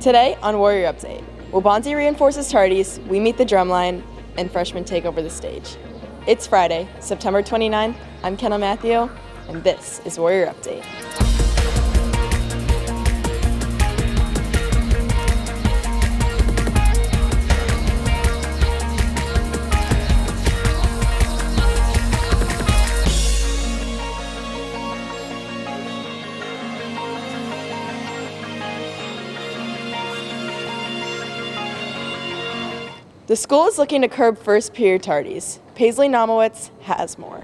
Today on Warrior Update, Waubonsie reinforces tardies, we meet the drumline, and freshmen take over the stage. It's Friday, September 29th. I'm Kendall Matthew, and this is Warrior Update. The school is looking to curb first period tardies. Paisley Nomowitz has more.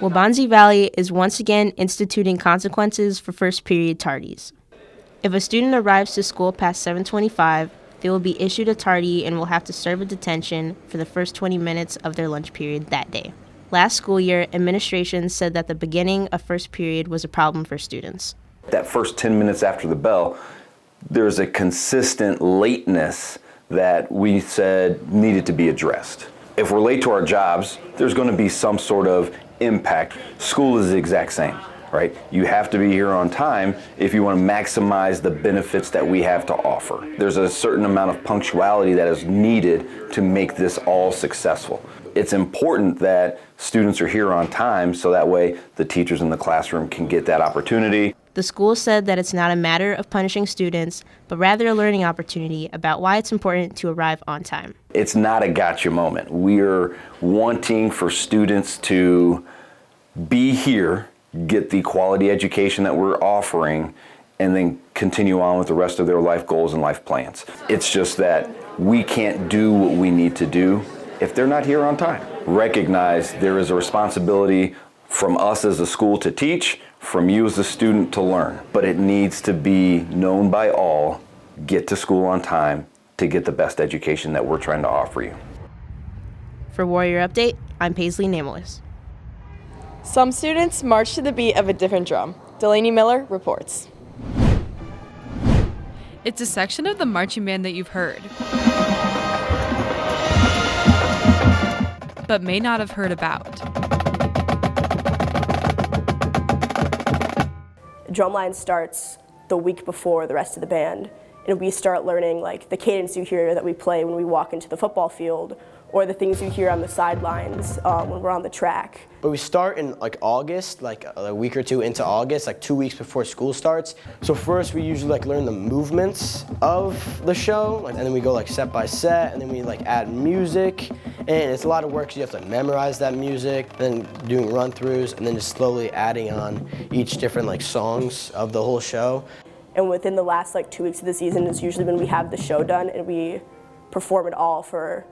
Waubonsie Valley is once again instituting consequences for first period tardies. If a student arrives to school past 7:25, they will be issued a tardy and will have to serve a detention for the first 20 minutes of their lunch period that day. Last school year, administration said that the beginning of first period was a problem for students. That first 10 minutes after the bell, there's a consistent lateness that we said needed to be addressed. If we're late to our jobs, there's going to be some sort of impact. School is the exact same, right? You have to be here on time if you want to maximize the benefits that we have to offer. There's a certain amount of punctuality that is needed to make this all successful. It's important that students are here on time so that way the teachers in the classroom can get that opportunity. The school said that it's not a matter of punishing students, but rather a learning opportunity about why it's important to arrive on time. It's not a gotcha moment. We're wanting for students to be here, get the quality education that we're offering, and then continue on with the rest of their life goals and life plans. It's just that we can't do what we need to do if they're not here on time. Recognize there is a responsibility from us as a school to teach, from you as a student to learn, but it needs to be known by all, get to school on time to get the best education that we're trying to offer you. For Warrior Update, I'm Paisley Namowitz. Some students march to the beat of a different drum. Delaney Miller reports. It's a section of the marching band that you've heard, but may not have heard about. Drumline starts the week before the rest of the band, and we start learning like the cadence you hear that we play when we walk into the football field, or the things you hear on the sidelines when we're on the track. But we start in like August, like a week or two into August, like 2 weeks before school starts. So first we usually like learn the movements of the show, and then we go like set by set, and then we like add music. And it's a lot of work, so you have to memorize that music, then doing run-throughs, and then just slowly adding on each different like songs of the whole show. And within the last like 2 weeks of the season is usually when we have the show done and we perform it all for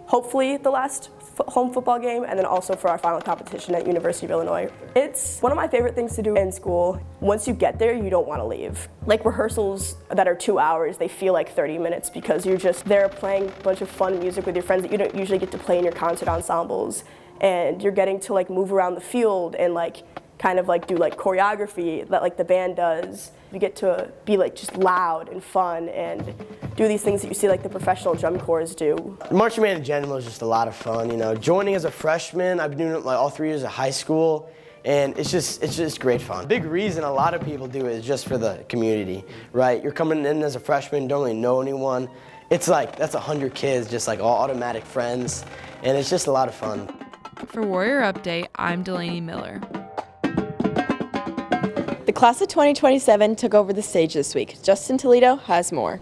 hopefully the last home football game, and then also for our final competition at University of Illinois. It's one of my favorite things to do in school. Once you get there, you don't want to leave. Like rehearsals that are 2 hours, they feel like 30 minutes because you're just there playing a bunch of fun music with your friends that you don't usually get to play in your concert ensembles, and you're getting to like move around the field and like kind of like do like choreography that like the band does. You get to be like just loud and fun and do these things that you see like the professional drum corps do. Marching band in general is just a lot of fun, you know. Joining as a freshman, I've been doing it like all 3 years of high school, and it's just great fun. Big reason a lot of people do it is just for the community, right? You're coming in as a freshman, don't really know anyone. It's like, that's 100 kids, just like all automatic friends, and it's just a lot of fun. For Warrior Update, I'm Delaney Miller. The class of 2027 took over the stage this week. Justin Toledo has more.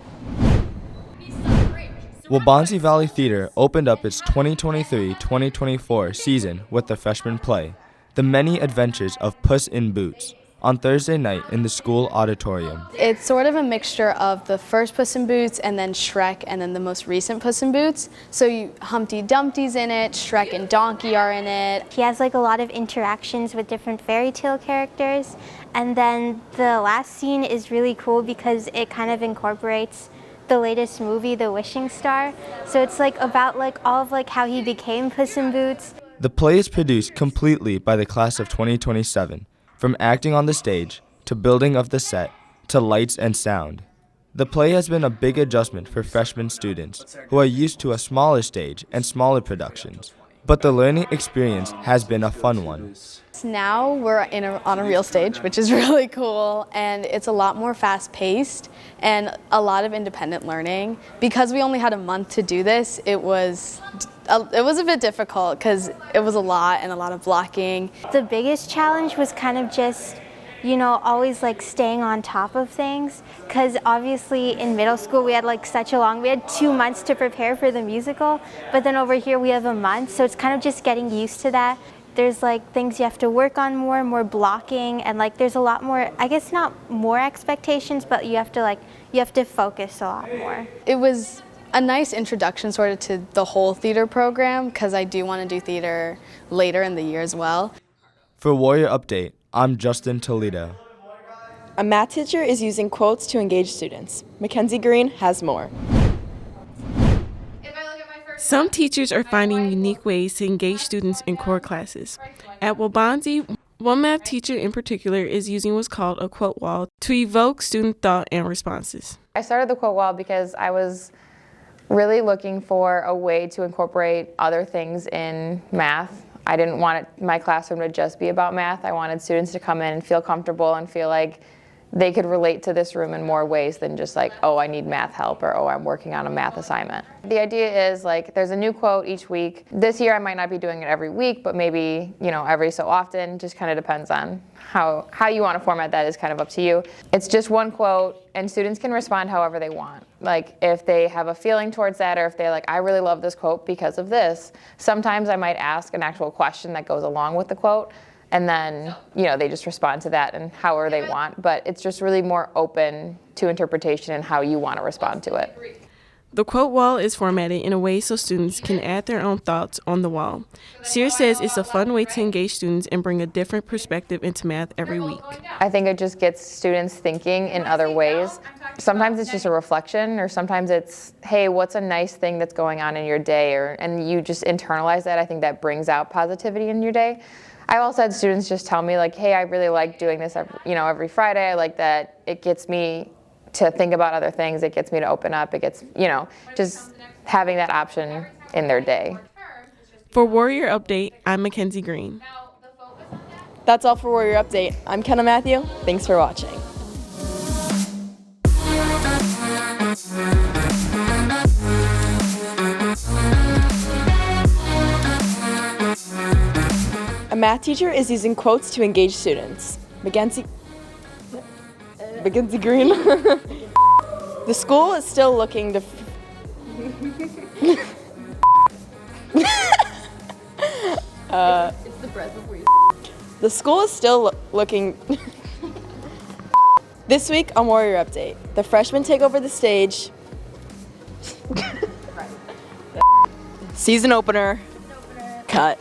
Waubonsie Valley Theater opened up its 2023-2024 season with the freshman play, The Many Adventures of Puss in Boots, on Thursday night in the school auditorium. It's sort of a mixture of the first Puss in Boots and then Shrek and then the most recent Puss in Boots. So Humpty Dumpty's in it, Shrek and Donkey are in it. He has like a lot of interactions with different fairy tale characters. And then the last scene is really cool because it kind of incorporates the latest movie, The Wishing Star. So it's like about like all of like how he became Puss in Boots. The play is produced completely by the class of 2027, from acting on the stage, to building of the set, to lights and sound. The play has been a big adjustment for freshman students who are used to a smaller stage and smaller productions. but the learning experience has been a fun one. Now we're on a real stage, which is really cool, and it's a lot more fast-paced and a lot of independent learning. Because we only had a month to do this, it was a bit difficult because it was a lot and a lot of blocking. The biggest challenge was kind of just, you know, always like staying on top of things, because obviously in middle school we had we had 2 months to prepare for the musical, but then over here we have a month, so it's kind of just getting used to that. There's things you have to work on more blocking, and there's a lot more, I guess not more expectations, but you have to focus a lot more. It was a nice introduction sort of to the whole theater program, because I do want to do theater later in the year as well. For Warrior Update, I'm Justin Toledo. A math teacher is using quotes to engage students. Mackenzie Green has more. Some teachers are finding unique ways to engage students in core classes. At Waubonsie, one math teacher in particular is using what's called a quote wall to evoke student thought and responses. I started the quote wall because I was really looking for a way to incorporate other things in math. I didn't want my classroom to just be about math. I wanted students to come in and feel comfortable and feel like they could relate to this room in more ways than just oh, I need math help, or oh, I'm working on a math assignment. The idea is there's a new quote each week. This year I might not be doing it every week, but maybe, every so often. Just kind of depends on how you want to format that is kind of up to you. It's just one quote, and students can respond however they want. If they have a feeling towards that, or if they're I really love this quote because of this. Sometimes I might ask an actual question that goes along with the quote, and then, they just respond to that and however they want. But it's just really more open to interpretation and how you want to respond to it. The quote wall is formatted in a way so students can add their own thoughts on the wall. Sears says it's a fun way to engage students and bring a different perspective into math every week. I think it just gets students thinking in other ways. Sometimes it's just a reflection, or sometimes it's, hey, what's a nice thing that's going on in your day? And you just internalize that. I think that brings out positivity in your day. I've also had students just tell me hey, I really like doing this every Friday. I like that it gets me to think about other things. It gets me to open up. It gets, just having that option in their day. For Warrior Update, I'm Mackenzie Green. That's all for Warrior Update. I'm Kenna Matthew. Thanks for watching. A math teacher is using quotes to engage students. Mackenzie Green. The school is still looking to... It's the breath before you... The school is still looking... This week on Warrior Update, the freshmen take over the stage. Season opener. Cut.